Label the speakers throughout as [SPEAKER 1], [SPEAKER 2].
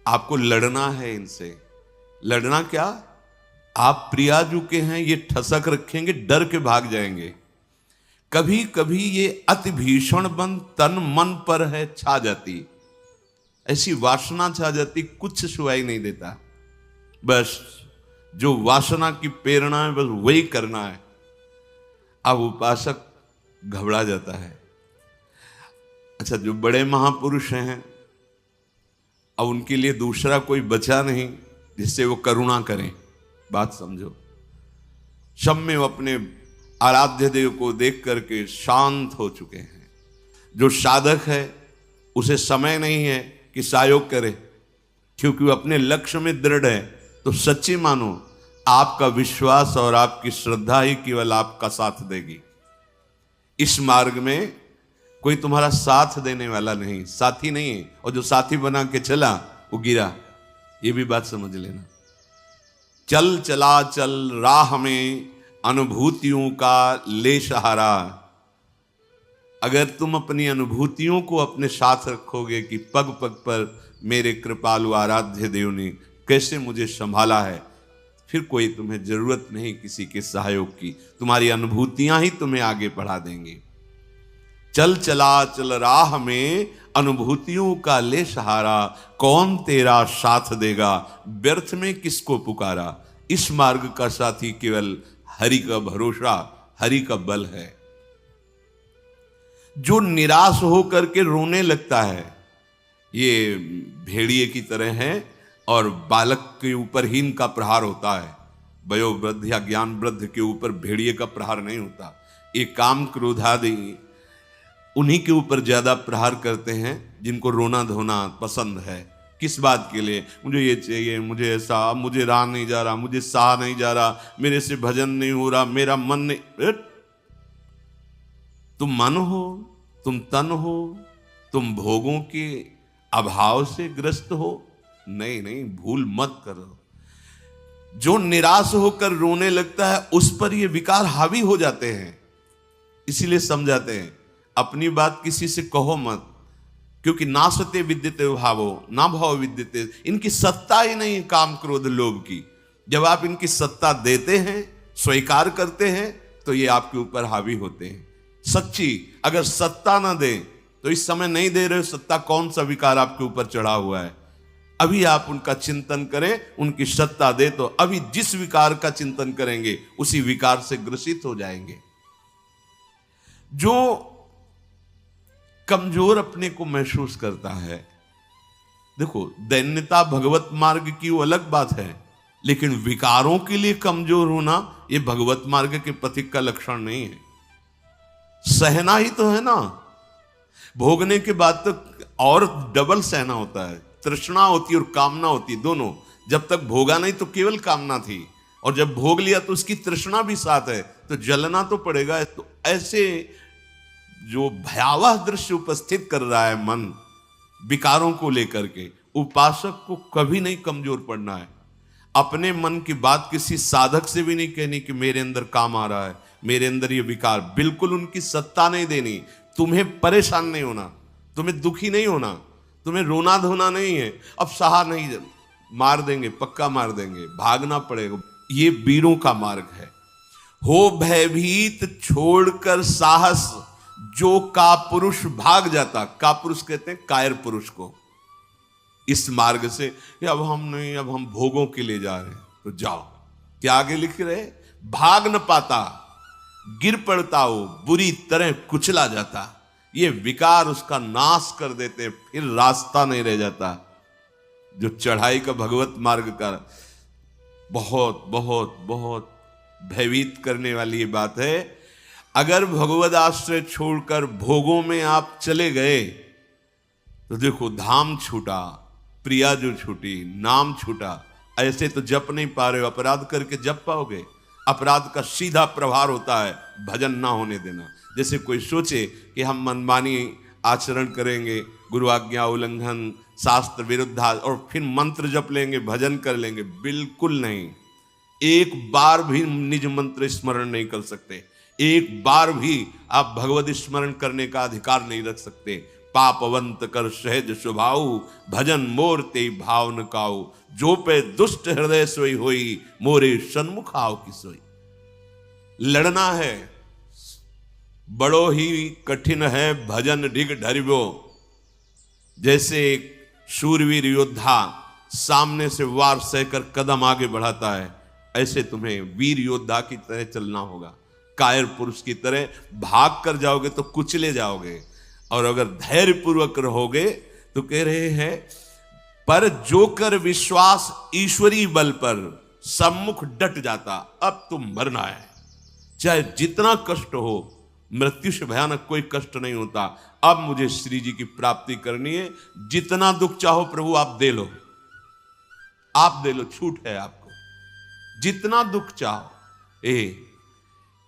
[SPEAKER 1] आपको लड़ना है इनसे। लड़ना क्या, आप प्रियाजू के हैं, ये ठसक रखेंगे, डर के भाग जाएंगे। कभी कभी ये अति भीषण बन तन मन पर है छा जाती, ऐसी वासना छा जाती, कुछ सुनाई नहीं देता। बस जो वासना की प्रेरणा है बस वही करना है। अब उपासक घबरा जाता है। अच्छा, जो बड़े महापुरुष हैं, अब उनके लिए दूसरा कोई बचा नहीं जिससे वो करुणा करें। बात समझो। सब में वो अपने आराध्य देव को देख करके शांत हो चुके हैं। जो साधक है उसे समय नहीं है कि सहयोग करे, क्योंकि वो अपने लक्ष्य में दृढ़ है। तो सच्ची मानो, आपका विश्वास और आपकी श्रद्धा ही केवल आपका साथ देगी। इस मार्ग में कोई तुम्हारा साथ देने वाला नहीं, साथी नहीं है। और जो साथी बना के चला वो गिरा, ये भी बात समझ लेना। चल चला चल राह में अनुभूतियों का ले सहारा। अगर तुम अपनी अनुभूतियों को अपने साथ रखोगे कि पग पग पर मेरे कृपालु आराध्य देव ने कैसे मुझे संभाला है, फिर कोई तुम्हें जरूरत नहीं किसी के सहयोग की। तुम्हारी अनुभूतियां ही तुम्हें आगे बढ़ा देंगी। चल चला चल राह में अनुभूतियों का ले सहारा, कौन तेरा साथ देगा, व्यर्थ में किसको पुकारा। इस मार्ग का साथी केवल हरि का भरोसा, हरि का बल है। जो निराश होकर के रोने लगता है, ये भेड़िए की तरह है और बालक के ऊपर ही इनका प्रहार होता है। वयोवृद्ध या ज्ञान वृद्ध के ऊपर भेड़िए का प्रहार नहीं होता। ये काम क्रोध आदि उन्हीं के ऊपर ज्यादा प्रहार करते हैं जिनको रोना धोना पसंद है। किस बात के लिए, मुझे ये चाहिए, मुझे ऐसा, मुझे रहा नहीं जा रहा, मुझे सहा नहीं जा रहा, मेरे से भजन नहीं हो रहा, मेरा मन नहीं। तुम मन हो, तुम तन हो, तुम भोगों के अभाव से ग्रस्त हो। नहीं नहीं, भूल मत करो। जो निराश होकर रोने लगता है उस पर ये विकार हावी हो जाते हैं। इसीलिए समझाते हैं, अपनी बात किसी से कहो मत, क्योंकि नासते विद्यते भावो ना भाव विद्यते। इनकी सत्ता ही नहीं काम क्रोध लोभ की। जब आप इनकी सत्ता देते हैं, स्वीकार करते हैं, तो ये आपके ऊपर हावी होते हैं। सच्ची अगर सत्ता ना दे तो इस समय नहीं दे रहे हो सत्ता, कौन सा विकार आपके ऊपर चढ़ा हुआ है। अभी आप उनका चिंतन करें, उनकी सत्ता दे तो अभी जिस विकार का चिंतन करेंगे उसी विकार से ग्रसित हो जाएंगे। जो कमजोर अपने को महसूस करता है, देखो दैन्यता भगवत मार्ग की वो अलग बात है, लेकिन विकारों के लिए कमजोर होना ये भगवत मार्ग के पथिक का लक्षण नहीं है। सहना ही तो है ना। भोगने के बाद तो और डबल सहना होता है। तृष्णा होती और कामना होती, दोनों। जब तक भोगा नहीं तो केवल कामना थी, और जब भोग लिया तो उसकी तृष्णा भी साथ है, तो जलना तो पड़ेगा। तो ऐसे जो भयावह दृश्य उपस्थित कर रहा है मन विकारों को लेकर के, उपासक को कभी नहीं कमजोर पड़ना है। अपने मन की बात किसी साधक से भी नहीं कहनी कि मेरे अंदर काम आ रहा है, मेरे अंदर ये विकार। बिल्कुल उनकी सत्ता नहीं देनी। तुम्हें परेशान नहीं होना, तुम्हें दुखी नहीं होना, तुम्हें रोना धोना नहीं है। अब सहा नहीं, मार देंगे, पक्का मार देंगे, भागना पड़ेगा। ये वीरों का मार्ग है। हो भयभीत छोड़कर साहस, जो का पुरुष भाग जाता। का पुरुष कहते हैं कायर पुरुष को। इस मार्ग से अब हम नहीं, अब हम भोगों के लिए जा रहे हैं, तो जाओ। क्या आगे लिख रहे, भाग न पाता, गिर पड़ता हो, बुरी तरह कुचला जाता। ये विकार उसका नाश कर देते, फिर रास्ता नहीं रह जाता। जो चढ़ाई का भगवत मार्ग का बहुत बहुत बहुत भयभीत करने वाली ये बात है। अगर भगवद आश्रय छोड़कर भोगों में आप चले गए तो देखो धाम छूटा, प्रिया जो छूटी, नाम छूटा। ऐसे तो जप नहीं पा रहे हो, अपराध करके जप पाओगे। अपराध का सीधा प्रभाव होता है भजन ना होने देना। जैसे कोई सोचे कि हम मनमानी आचरण करेंगे, गुरु आज्ञा उल्लंघन, शास्त्र विरुद्ध, और फिर मंत्र जप लेंगे, भजन कर लेंगे। बिल्कुल नहीं। एक बार भी निज मंत्र स्मरण नहीं कर सकते, एक बार भी आप भगवत स्मरण करने का अधिकार नहीं रख सकते। पापवंत कर सहज स्वभाव, भजन मोर ते भावन काऊ, जो पे दुष्ट हृदय सोई होई, मोरे सन्मुख आओ की सोई। लड़ना है बड़ो ही कठिन है, भजन ढिग ढरिबो। जैसे एक शूरवीर योद्धा सामने से वार सहकर कदम आगे बढ़ाता है, ऐसे तुम्हें वीर योद्धा की तरह चलना होगा। कायर पुरुष की तरह भाग कर जाओगे तो कुचले जाओगे, और अगर धैर्य पूर्वक रहोगे तो कह रहे हैं पर जो कर विश्वास ईश्वरी बल पर, सम्मुख डट जाता। अब तुम मरना है, चाहे जितना कष्ट हो, मृत्यु से भयानक कोई कष्ट नहीं होता। अब मुझे श्री जी की प्राप्ति करनी है, जितना दुख चाहो प्रभु आप दे लो, आप दे लो, छूट है आपको, जितना दुख चाहो।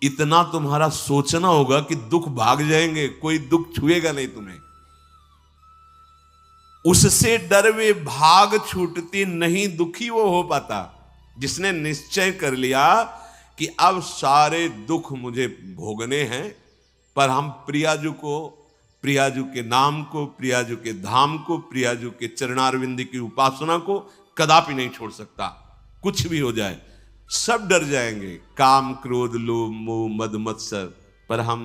[SPEAKER 1] इतना तुम्हारा सोचना होगा कि दुख भाग जाएंगे, कोई दुख छुएगा नहीं तुम्हें। उससे डर वे भाग छूटती नहीं, दुखी वो हो पाता जिसने निश्चय कर लिया कि अब सारे दुख मुझे भोगने हैं, पर हम प्रियाजू को, प्रियाजू के नाम को, प्रियाजू के धाम को, प्रियाजू के चरणारविंद की उपासना को कदापि नहीं छोड़ सकता। कुछ भी हो जाए सब डर जाएंगे, काम क्रोध लोभ मोह मद मत्सर, पर हम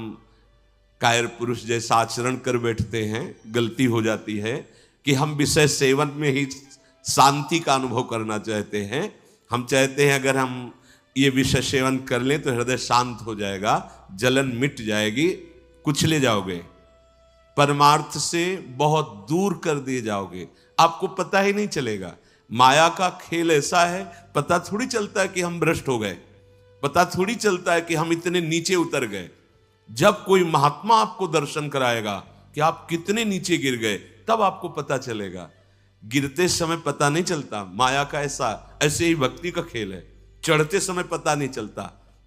[SPEAKER 1] कायर पुरुष जैसा आचरण कर बैठते हैं। गलती हो जाती है कि हम विषय सेवन में ही शांति का अनुभव करना चाहते हैं। हम चाहते हैं अगर हम ये विषय सेवन कर लें तो हृदय शांत हो जाएगा, जलन मिट जाएगी, कुचले जाओगे, परमार्थ से बहुत दूर कर दिए जाओगे, आपको पता ही नहीं चलेगा। माया का खेल ऐसा है, पता थोड़ी चलता है कि हम भ्रष्ट हो गए, पता थोड़ी चलता है कि हम इतने नीचे उतर गए। जब कोई महात्मा आपको दर्शन कराएगा कि आप कितने नीचे गिर गए, तब आपको पता चलेगा। गिरते समय पता नहीं चलता, माया का ऐसे ही भक्ति का खेल है। चढ़ते समय पता नहीं चलता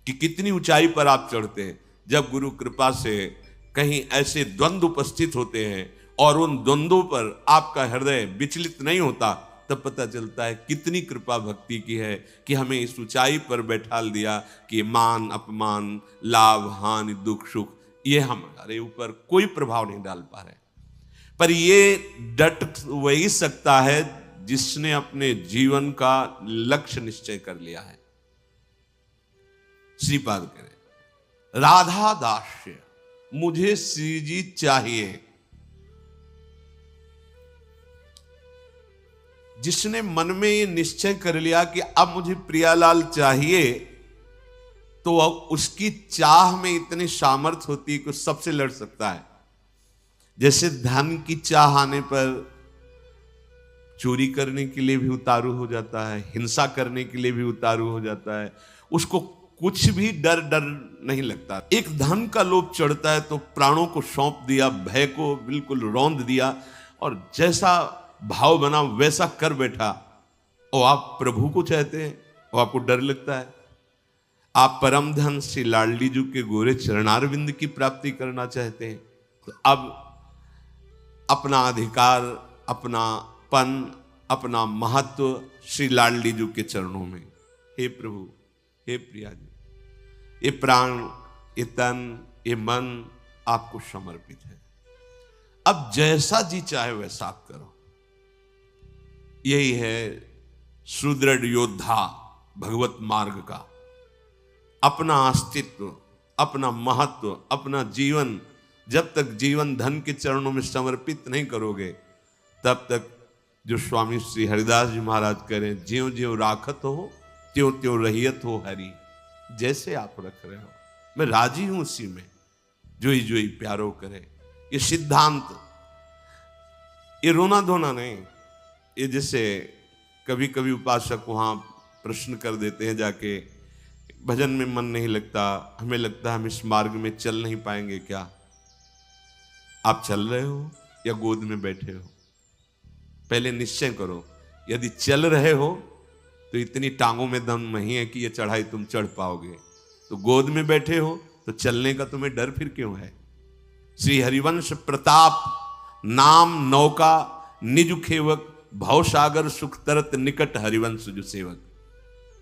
[SPEAKER 1] कि कितनी ऊंचाई पर आप चढ़ते हैं। जब गुरु कृपा से कहीं ऐसे द्वंद्व उपस्थित होते हैं और उन द्वंद्वों पर आपका हृदय विचलित नहीं होता, तब पता चलता है कितनी कृपा भक्ति की है कि हमें इस ऊंचाई पर बैठाल दिया कि मान अपमान, लाभ हानि, दुख सुख, ये हमारे ऊपर कोई प्रभाव नहीं डाल पा रहे। पर ये डट वही सकता है जिसने अपने जीवन का लक्ष्य निश्चय कर लिया है। श्रीपाद करें राधा दास्य, मुझे श्री जी चाहिए। जिसने मन में ये निश्चय कर लिया कि अब मुझे प्रियालाल चाहिए, तो उसकी चाह में इतनी सामर्थ्य होती है कि सबसे लड़ सकता है। जैसे धन की चाह आने पर चोरी करने के लिए भी उतारू हो जाता है, हिंसा करने के लिए भी उतारू हो जाता है, उसको कुछ भी डर नहीं लगता। एक धन का लोभ चढ़ता है तो प्राणों को सौंप दिया, भय को बिल्कुल रौंद दिया, और जैसा भाव बना वैसा कर बैठा। और आप प्रभु को चाहते हैं और आपको डर लगता है। आप परम धन श्री लाडली जी के गोरे चरणारविंद की प्राप्ति करना चाहते हैं, तो अब अपना अधिकार, अपना पन, अपना महत्व श्री लाडली जी के चरणों में। हे प्रभु, हे प्रिया जी, ये प्राण, ये तन, ये मन आपको समर्पित है। अब जैसा जी चाहे वैसा आप करो। यही है सुदृढ़ योद्धा भगवत मार्ग का। अपना अस्तित्व, अपना महत्व, अपना जीवन जब तक जीवन धन के चरणों में समर्पित नहीं करोगे, तब तक जो स्वामी श्री हरिदास जी महाराज करें, ज्यों ज्यों राखत हो त्यों त्यों रहियत हो हरि। जैसे आप रख रहे हो मैं राजी हूं उसी में, जोई जोई प्यारो करे। ये सिद्धांत, ये रोना धोना नहीं। ये जैसे कभी कभी उपासक वहां प्रश्न कर देते हैं जाके, भजन में मन नहीं लगता, हमें लगता है हम इस मार्ग में चल नहीं पाएंगे क्या। आप चल रहे हो या गोद में बैठे हो, पहले निश्चय करो। यदि चल रहे हो तो इतनी टांगों में दम नहीं है कि ये चढ़ाई तुम चढ़ पाओगे, तो गोद में बैठे हो तो चलने का तुम्हें डर फिर क्यों है। श्री हरिवंश प्रताप नाम नौका निज खेवक, भवसागर सुख तरत निकट हरिवंश जो सेवक।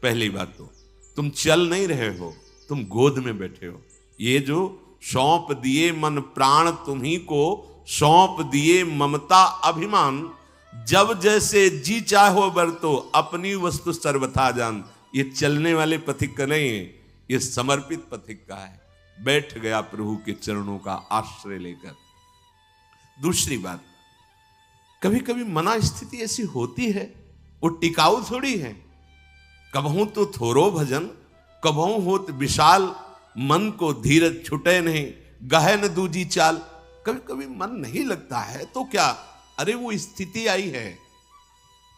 [SPEAKER 1] पहली बात तो तुम चल नहीं रहे हो, तुम गोद में बैठे हो। ये जो सौंप दिए मन प्राण तुम्ही को, सौंप दिए ममता अभिमान, जब जैसे जी चाहो बरतो अपनी वस्तु सर्वथा जान। ये चलने वाले पथिक का नहीं है, ये समर्पित पथिक का है। बैठ गया प्रभु के चरणों का आश्रय लेकर। दूसरी बात, कभी कभी मना स्थिति ऐसी होती है, वो टिकाऊ थोड़ी है। कबहू तो थोरो भजन, कबहू होत विशाल, मन को धीरज छुटे नहीं, गहन दूजी चाल। कभी कभी मन नहीं लगता है तो क्या, अरे वो स्थिति आई है,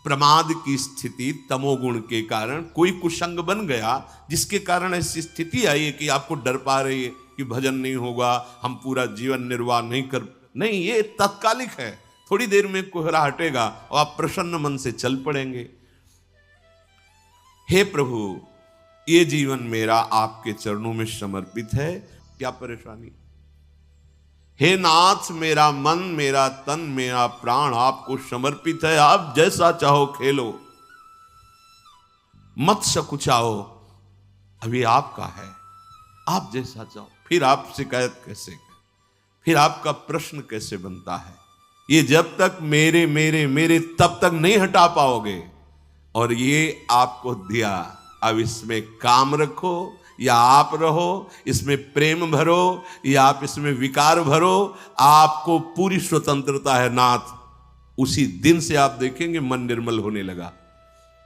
[SPEAKER 1] प्रमाद की स्थिति, तमोगुण के कारण कोई कुसंग बन गया, जिसके कारण ऐसी स्थिति आई है कि आपको डर पा रही है कि भजन नहीं होगा, हम पूरा जीवन निर्वाह नहीं कर, नहीं, ये तात्कालिक है, थोड़ी देर में कोहरा हटेगा और आप प्रसन्न मन से चल पड़ेंगे। हे प्रभु, ये जीवन मेरा आपके चरणों में समर्पित है, क्या परेशानी। हे नाथ, मेरा मन, मेरा तन, मेरा प्राण आपको समर्पित है, आप जैसा चाहो खेलो, मत सकुचाओ, अभी आपका है, आप जैसा चाहो। फिर आप शिकायत कैसे करें, फिर आपका प्रश्न कैसे बनता है। ये जब तक मेरे मेरे मेरे तब तक नहीं हटा पाओगे। और ये आपको दिया, अब इसमें काम रखो या आप रहो, इसमें प्रेम भरो या आप इसमें विकार भरो, आपको पूरी स्वतंत्रता है नाथ। उसी दिन से आप देखेंगे मन निर्मल होने लगा,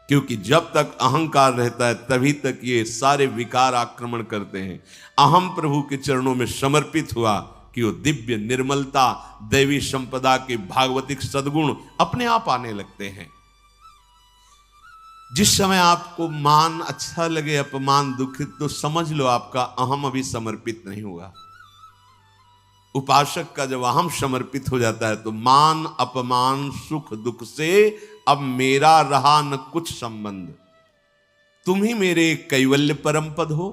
[SPEAKER 1] क्योंकि जब तक अहंकार रहता है तभी तक ये सारे विकार आक्रमण करते हैं। अहम प्रभु के चरणों में समर्पित हुआ कि वो दिव्य निर्मलता, दैवी संपदा के भागवतिक सद्गुण अपने आप आने लगते हैं। जिस समय आपको मान अच्छा लगे, अपमान दुखित, तो समझ लो आपका अहम अभी समर्पित नहीं हुआ। उपासक का जब अहम समर्पित हो जाता है तो मान अपमान सुख दुख से अब मेरा रहा न कुछ संबंध, तुम ही मेरे कैवल्य परम पद हो,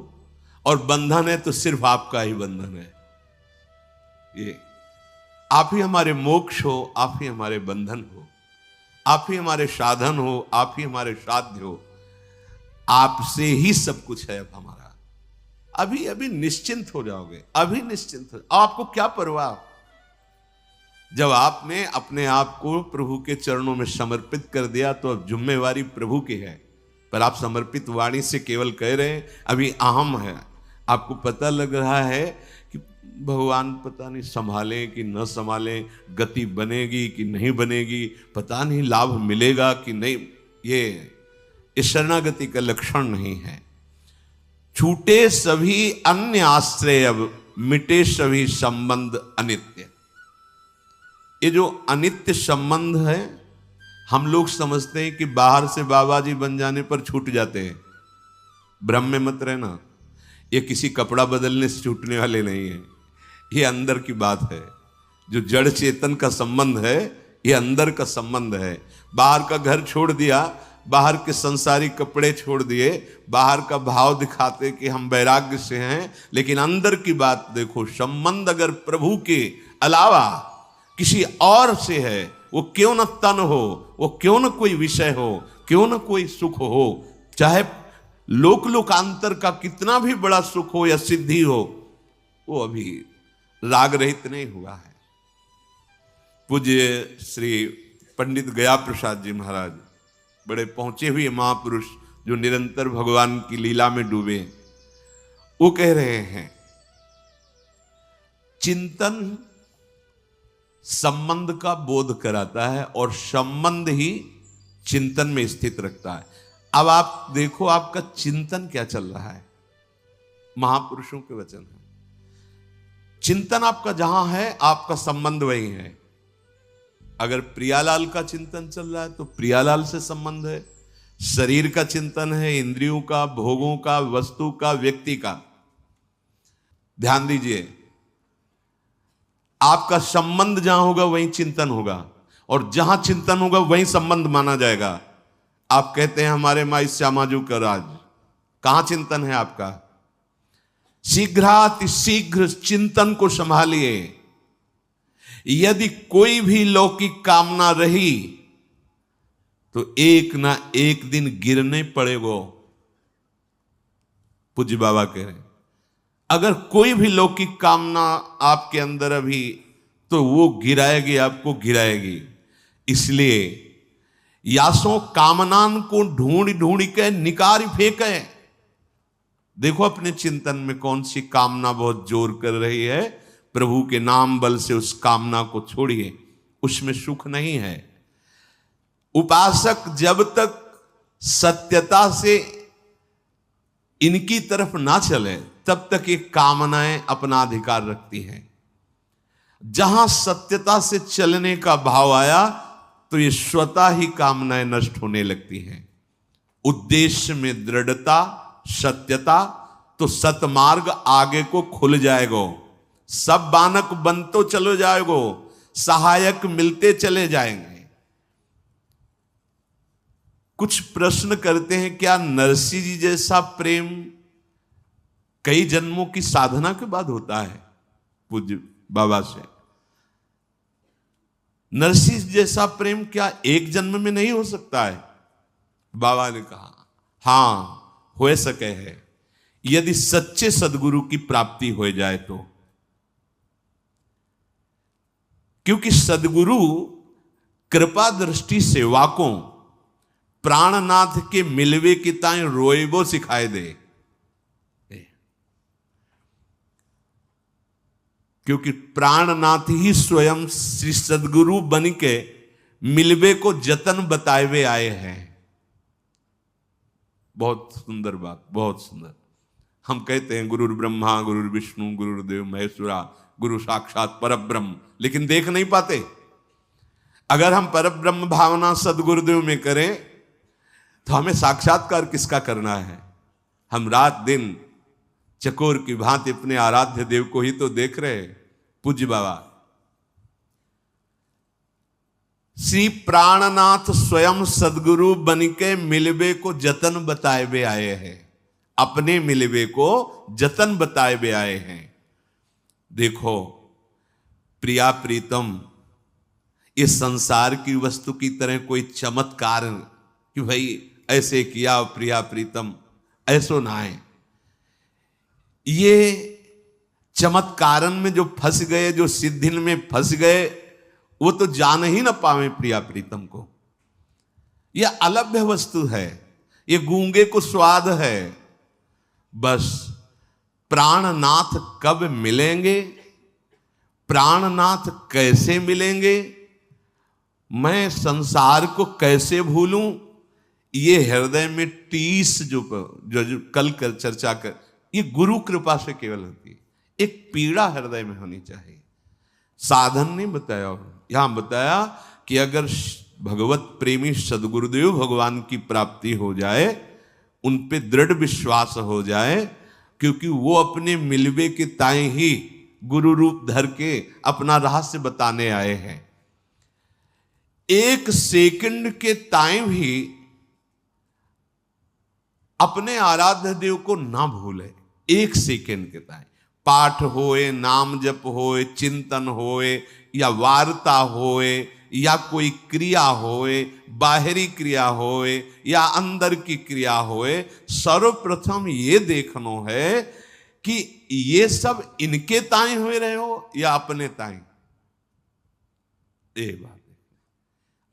[SPEAKER 1] और बंधन है तो सिर्फ आपका ही बंधन है। ये आप ही हमारे मोक्ष हो, आप ही हमारे बंधन हो, आप ही हमारे साधन हो, आप ही हमारे साध्य हो, आपसे ही सब कुछ है अब हमारा। अभी अभी निश्चिंत हो जाओगे, अभी निश्चिंत हो, आपको क्या परवाह। जब आपने अपने आप को प्रभु के चरणों में समर्पित कर दिया तो अब जिम्मेवारी प्रभु की है। पर आप समर्पित वाणी से केवल कह रहे हैं, अभी अहम है, आपको पता लग रहा है कि भगवान पता नहीं संभाले कि न संभाले, गति बनेगी कि नहीं बनेगी, पता नहीं लाभ मिलेगा कि नहीं। ये शरणागति का लक्षण नहीं है। छूटे सभी अन्य आश्रय, अब मिटे सभी संबंध अनित्य। ये जो अनित्य संबंध है, हम लोग समझते हैं कि बाहर से बाबा जी बन जाने पर छूट जाते हैं। भ्रम में मत रहना, ये किसी कपड़ा बदलने से छूटने वाले नहीं है, ये अंदर की बात है। जो जड़ चेतन का संबंध है, ये अंदर का संबंध है। बाहर का घर छोड़ दिया, बाहर के संसारी कपड़े छोड़ दिए, बाहर का भाव दिखाते कि हम वैराग्य से हैं, लेकिन अंदर की बात देखो। संबंध अगर प्रभु के अलावा किसी और से है, वो क्यों न तन हो, वो क्यों न कोई विषय हो, क्यों न कोई सुख हो, चाहे लोक लोकांतर का कितना भी बड़ा सुख हो या सिद्धि हो, वो अभी राग रहित नहीं हुआ है। पूज्य श्री पंडित गया प्रसाद जी महाराज, बड़े पहुंचे हुए महापुरुष जो निरंतर भगवान की लीला में डूबे, वो कह रहे हैं चिंतन संबंध का बोध कराता है और संबंध ही चिंतन में स्थित रखता है। अब आप देखो आपका चिंतन क्या चल रहा है, महापुरुषों के वचन है। चिंतन आपका जहां है, आपका संबंध वही है। अगर प्रियालाल का चिंतन चल रहा है तो प्रियालाल से संबंध है। शरीर का चिंतन है, इंद्रियों का, भोगों का, वस्तु का, व्यक्ति का। ध्यान दीजिए, आपका संबंध जहां होगा वहीं चिंतन होगा, और जहां चिंतन होगा वहीं संबंध माना जाएगा। आप कहते हैं हमारे माई श्यामाजू का राज, कहां चिंतन है आपका? शीघ्रातिशीघ्र चिंतन को संभालिए। यदि कोई भी लौकिक कामना रही तो एक ना एक दिन गिरने पड़ेगो। पूज्य बाबा कह रहे हैं, अगर कोई भी लौकिक कामना आपके अंदर अभी तो वो गिराएगी, आपको गिराएगी। इसलिए यासों कामनान को ढूंढ ढूंढ के निकाल फेंके। देखो अपने चिंतन में कौन सी कामना बहुत जोर कर रही है, प्रभु के नाम बल से उस कामना को छोड़िए, उसमें सुख नहीं है। उपासक जब तक सत्यता से इनकी तरफ ना चले तब तक ये कामनाएं अपना अधिकार रखती हैं। जहां सत्यता से चलने का भाव आया तो ये स्वतः ही कामनाएं नष्ट होने लगती हैं। उद्देश्य में दृढ़ता, सत्यता, तो सतमार्ग आगे को खुल जाएगो। सब बानक बनतो चलो जाएगो, सहायक मिलते चले जाएंगे। कुछ प्रश्न करते हैं, क्या नरसिंह जी जैसा प्रेम कई जन्मों की साधना के बाद होता है? पूज्य बाबा से, नरसिंह जैसा प्रेम क्या एक जन्म में नहीं हो सकता है? बाबा ने कहा हां, हो सके है, यदि सच्चे सदगुरु की प्राप्ति हो जाए तो। क्योंकि सदगुरु कृपा दृष्टि सेवाकों प्राणनाथ के मिलवे की ताई रोएबो सिखाए दे। क्योंकि प्राणनाथ ही स्वयं श्री सदगुरु बन के मिलवे को जतन बताए हुए आए हैं। बहुत सुंदर बात, बहुत सुंदर। हम कहते हैं गुरुर ब्रह्मा गुरुर विष्णु गुरुर्देव महेश्वरा, गुरु साक्षात परब्रह्म, लेकिन देख नहीं पाते। अगर हम परब्रह्म भावना सदगुरुदेव में करें तो हमें साक्षात्कार किसका करना है? हम रात दिन चकोर की भांति अपने आराध्य देव को ही तो देख रहे। पूज्य बाबा श्री प्राणनाथ स्वयं सदगुरु बनिके मिलवे को जतन बताए हुए आए हैं। अपने मिलवे को जतन बताए हुए आए हैं। देखो प्रिया प्रीतम, इस संसार की वस्तु की तरह कोई चमत्कार कि भाई ऐसे किया प्रिया प्रीतम, ऐसो ना है। ये चमत्कारन में जो फंस गए, जो सिद्धिन में फंस गए, वो तो जान ही ना पावे प्रिया प्रीतम को। यह अलभ्य वस्तु है, ये गूंगे को स्वाद है। बस प्राणनाथ कब मिलेंगे, प्राणनाथ कैसे मिलेंगे, मैं संसार को कैसे भूलूं, ये हृदय में टीस जो कल कर चर्चा कर, ये गुरु कृपा से केवल होती है। एक पीड़ा हृदय में होनी चाहिए। साधन नहीं बताया, यहां बताया कि अगर भगवत प्रेमी सदगुरुदेव भगवान की प्राप्ति हो जाए, उन पे दृढ़ विश्वास हो जाए, क्योंकि वो अपने मिलवे के ताए ही गुरु रूप धर के अपना रहस्य बताने आए हैं। एक सेकंड के ताए भी अपने आराध्य देव को ना भूले। एक सेकंड के ताए पाठ होए, नाम जप होए, चिंतन होए, या वार्ता होए, या कोई क्रिया होए, बाहरी क्रिया होए या अंदर की क्रिया होए, सर्वप्रथम ये देखना है कि ये सब इनके ताई हुए रहे हो या अपने ताई। ये बात है।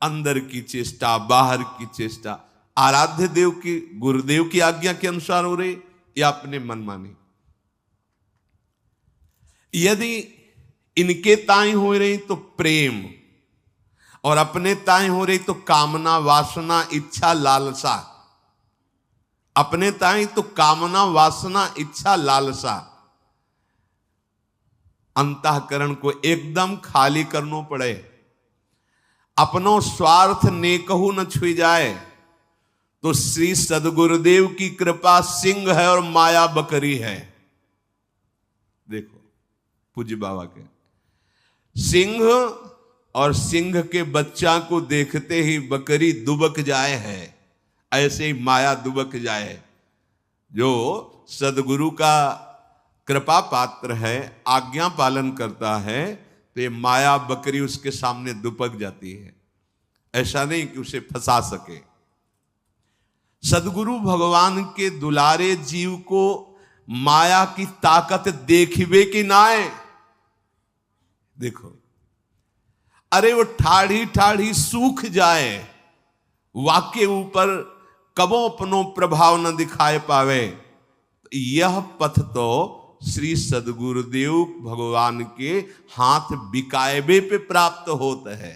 [SPEAKER 1] अंदर की चेष्टा, बाहर की चेष्टा आराध्य देव की, गुरुदेव की आज्ञा के अनुसार हो रही या अपने मनमानी। यदि इनके ताई हो रही तो प्रेम, और अपने ताई हो रही तो कामना, वासना, इच्छा, लालसा। अपने ताई तो कामना, वासना, इच्छा, लालसा। अंतःकरण को एकदम खाली करना पड़े। अपनो स्वार्थ नेकहु न छुई जाए तो श्री सदगुरुदेव की कृपा सिंह है और माया बकरी है। देखो पूज्य बाबा के सिंह और सिंह के बच्चा को देखते ही बकरी दुबक जाए है, ऐसे ही माया दुबक जाए। जो सदगुरु का कृपा पात्र है, आज्ञा पालन करता है, तो ये माया बकरी उसके सामने दुबक जाती है। ऐसा नहीं कि उसे फंसा सके। सदगुरु भगवान के दुलारे जीव को माया की ताकत देखिबे कि नाए। देखो अरे वो ठाढ़ी ठाढ़ी सूख जाए, वाक्य ऊपर कबो अपनो प्रभाव न दिखाए पावे। यह पथ तो श्री सदगुरुदेव भगवान के हाथ बिकायबे पे प्राप्त होता है।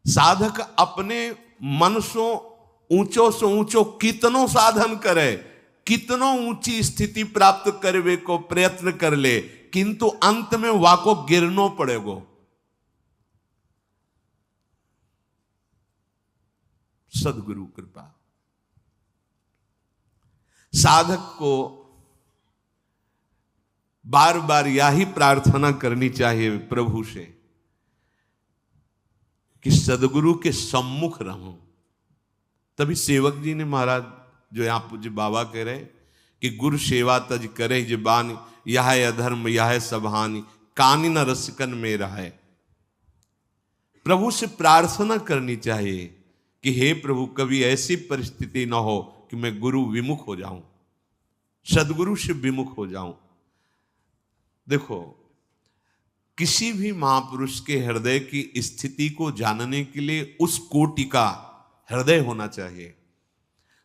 [SPEAKER 1] साधक अपने मन सो ऊंचो कितनो साधन करे, कितनो ऊंची स्थिति प्राप्त करवे को प्रयत्न कर ले, किंतु अंत में वाको गिरनो पड़ेगो। सदगुरु कृपा। साधक को बार बार यही प्रार्थना करनी चाहिए प्रभु से कि सदगुरु के सम्मुख रहूं। तभी सेवक जी ने महाराज जो यहां पूज्य बाबा कह रहे कि गुरु सेवा तज करे जबानी, यह अधर्म यह सबहानी, कानी न रसिकन में रहे। प्रभु से प्रार्थना करनी चाहिए कि हे प्रभु, कभी ऐसी परिस्थिति न हो कि मैं गुरु विमुख हो जाऊं, सदगुरु से विमुख हो जाऊं। देखो, किसी भी महापुरुष के हृदय की स्थिति को जानने के लिए उस कोटि का हृदय होना चाहिए।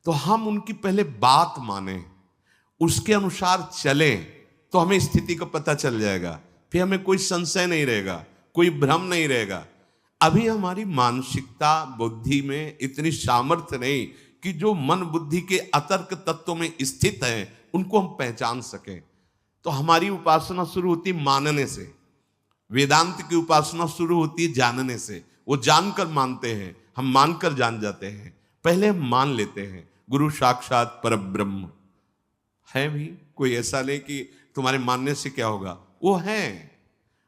[SPEAKER 1] तो हम उनकी पहले बात माने, उसके अनुसार चले, तो हमें स्थिति का पता चल जाएगा। फिर हमें कोई संशय नहीं रहेगा, कोई भ्रम नहीं रहेगा। अभी हमारी मानसिकता बुद्धि में इतनी सामर्थ्य नहीं कि जो मन बुद्धि के अतर्क तत्वों में स्थित हैं उनको हम पहचान सकें। तो हमारी उपासना शुरू होती मानने से, वेदांत की उपासना शुरू होती है जानने से। वो जानकर मानते हैं, हम मानकर जान जाते हैं। पहले हम मान लेते हैं गुरु साक्षात परब्रह्म है। भी कोई ऐसा नहीं कि तुम्हारे मानने से क्या होगा, वो है।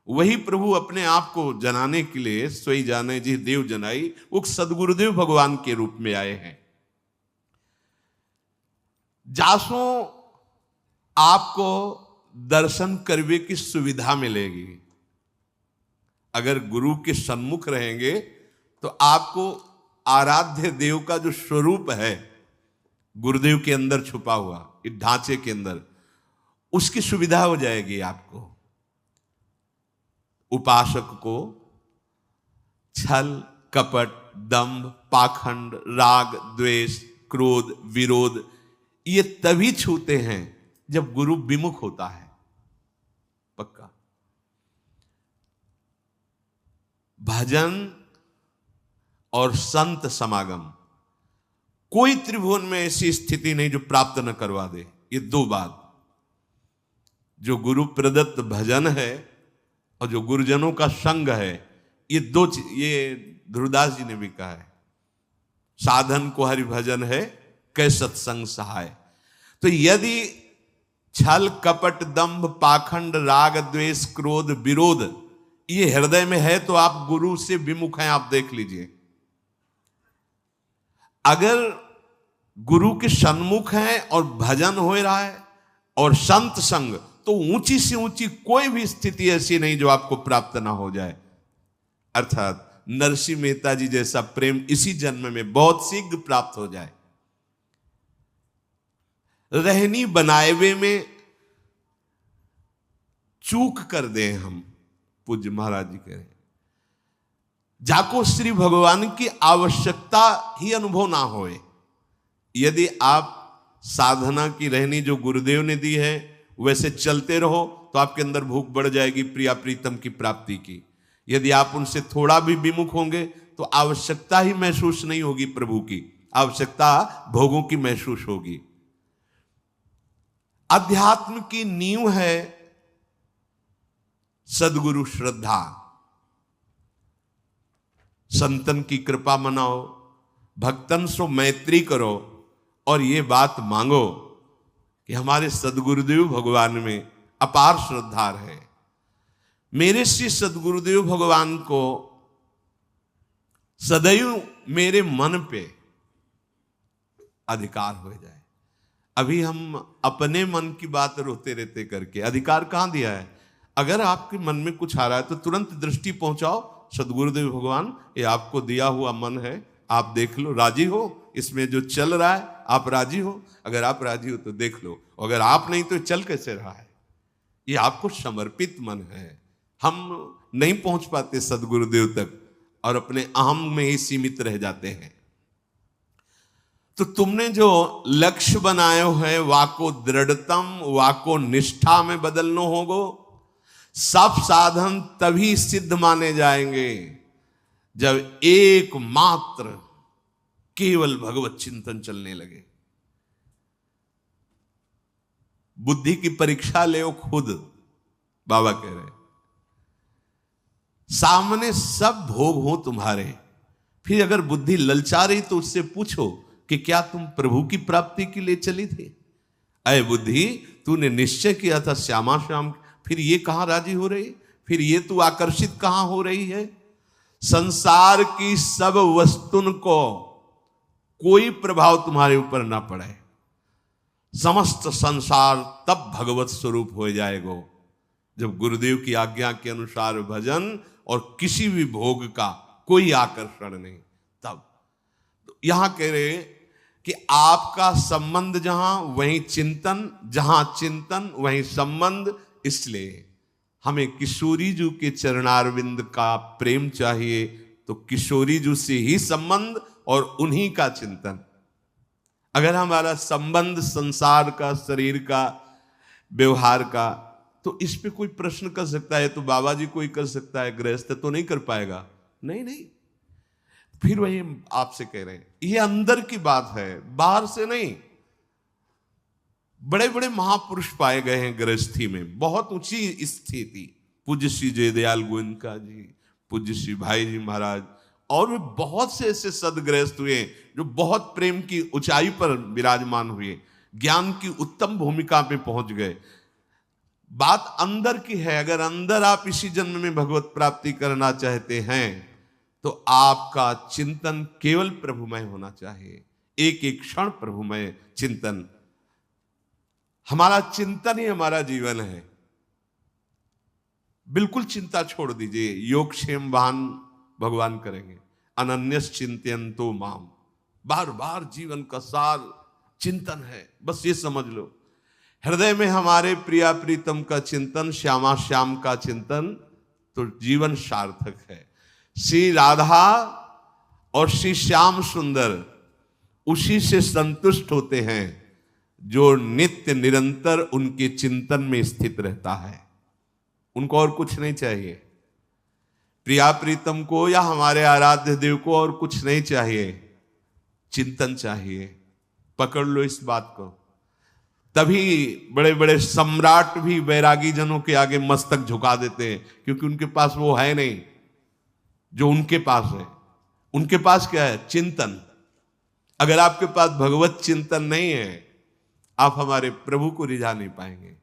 [SPEAKER 1] वही प्रभु अपने आप को जनाने के लिए सोई जाने जी देव जनाई, वो सदगुरुदेव भगवान के रूप में आए हैं। जासो आपको दर्शन करने की सुविधा मिलेगी। अगर गुरु के सन्मुख रहेंगे तो आपको आराध्य देव का जो स्वरूप है गुरुदेव के अंदर छुपा हुआ, इस ढांचे के अंदर, उसकी सुविधा हो जाएगी आपको। उपासक को छल कपट दंभ पाखंड राग द्वेष क्रोध विरोध ये तभी छूते हैं जब गुरु विमुख होता है। पक्का। भजन और संत समागम, कोई त्रिभुवन में ऐसी स्थिति नहीं जो प्राप्त न करवा दे। ये दो बात, जो गुरु प्रदत्त भजन है और जो गुरुजनों का संग है, ये दो, ये ध्रुवदास जी ने भी कहा है, साधन को हरि भजन है कै सत्संग सहाय। तो यदि छल कपट दंभ पाखंड राग द्वेष क्रोध विरोध ये हृदय में है तो आप गुरु से विमुख हैं। आप देख लीजिए, अगर गुरु के सन्मुख हैं और भजन हो रहा है और संत संग, तो ऊंची से ऊंची कोई भी स्थिति ऐसी नहीं जो आपको प्राप्त ना हो जाए। अर्थात नरसिंह मेहता जी जैसा प्रेम इसी जन्म में बहुत शीघ्र प्राप्त हो जाए। रहनी बनाएवे में चूक कर दें हम, पूज्य महाराज जी कह रहे हैं, जाको श्री भगवान की आवश्यकता ही अनुभव ना होए। यदि आप साधना की रहनी जो गुरुदेव ने दी है वैसे चलते रहो तो आपके अंदर भूख बढ़ जाएगी प्रिया प्रीतम की प्राप्ति की। यदि आप उनसे थोड़ा भी विमुख होंगे तो आवश्यकता ही महसूस नहीं होगी प्रभु की, आवश्यकता भोगों की महसूस होगी। अध्यात्म की नींव है सदगुरु श्रद्धा। संतन की कृपा मनाओ, भक्तन सो मैत्री करो और ये बात मांगो कि हमारे सदगुरुदेव भगवान में अपार श्रद्धा है। मेरे श्री सदगुरुदेव भगवान को सदैव मेरे मन पे अधिकार हो जाए। अभी हम अपने मन की बात रोते रहते करके अधिकार कहां दिया है। अगर आपके मन में कुछ आ रहा है तो तुरंत दृष्टि पहुंचाओ, सदगुरुदेव भगवान ये आपको दिया हुआ मन है, आप देख लो, राजी हो इसमें जो चल रहा है, आप राजी हो? अगर आप राजी हो तो देख लो, अगर आप नहीं तो चल कैसे रहा है। ये आपको समर्पित मन है, हम नहीं पहुंच पाते सदगुरुदेव तक और अपने अहम में ही सीमित रह जाते हैं। तो तुमने जो लक्ष्य बनायो है वाको दृढ़तम वाको निष्ठा में बदलना होगो। सब साधन तभी सिद्ध माने जाएंगे जब एकमात्र केवल भगवत चिंतन चलने लगे। बुद्धि की परीक्षा ले खुद, बाबा कह रहे सामने सब भोग हो तुम्हारे, फिर अगर बुद्धि ललचा रही तो उससे पूछो कि क्या तुम प्रभु की प्राप्ति के लिए चली थी? अय बुद्धि, तूने निश्चय किया था श्यामा श्याम, फिर ये कहां राजी हो रही, फिर ये तू आकर्षित कहां हो रही है? संसार की सब वस्तुन को कोई प्रभाव तुम्हारे ऊपर ना पड़े, समस्त संसार तब भगवत स्वरूप हो जाएगा जब गुरुदेव की आज्ञा के अनुसार भजन और किसी भी भोग का कोई आकर्षण नहीं। तब तो यहां कह रहे कि आपका संबंध जहां वहीं चिंतन, जहां चिंतन वहीं संबंध। इसलिए हमें किशोरी जी के चरणारविंद का प्रेम चाहिए, तो किशोरी जी से ही संबंध और उन्हीं का चिंतन। अगर हमारा संबंध संसार का, शरीर का, व्यवहार का, तो इस पे कोई प्रश्न कर सकता है तो बाबा जी कोई कर सकता है, गृहस्थ तो नहीं कर पाएगा। नहीं, फिर वही आपसे कह रहे हैं, ये अंदर की बात है, बाहर से नहीं। बड़े बड़े महापुरुष पाए गए हैं गृहस्थी में, बहुत ऊंची स्थिति। पूज्य श्री जयदयाल गोयनका जी, पूज्य श्री भाई जी महाराज, और भी बहुत से ऐसे सदगृहस्थ हुए जो बहुत प्रेम की ऊंचाई पर विराजमान हुए, ज्ञान की उत्तम भूमिका पे पहुंच गए। बात अंदर की है। अगर अंदर आप इसी जन्म में भगवत प्राप्ति करना चाहते हैं तो आपका चिंतन केवल प्रभुमय होना चाहिए, एक एक क्षण प्रभुमय चिंतन। हमारा चिंतन ही हमारा जीवन है। बिल्कुल चिंता छोड़ दीजिए, योगक्षेम वाहन भगवान करेंगे। अनन्यस चिंतयन्तो माम, बार बार जीवन का सार चिंतन है, बस ये समझ लो। हृदय में हमारे प्रिया प्रीतम का चिंतन, श्यामा श्याम का चिंतन, तो जीवन सार्थक है। श्री राधा और श्री श्याम सुंदर उसी से संतुष्ट होते हैं जो नित्य निरंतर उनके चिंतन में स्थित रहता है। उनको और कुछ नहीं चाहिए। प्रिया प्रीतम को या हमारे आराध्य देव को और कुछ नहीं चाहिए, चिंतन चाहिए। पकड़ लो इस बात को। तभी बड़े बड़े सम्राट भी वैरागी जनों के आगे मस्तक झुका देते हैं, क्योंकि उनके पास वो है नहीं जो उनके पास है। उनके पास क्या है? चिंतन। अगर आपके पास भगवत चिंतन नहीं है, आप हमारे प्रभु को रिझा नहीं पाएंगे।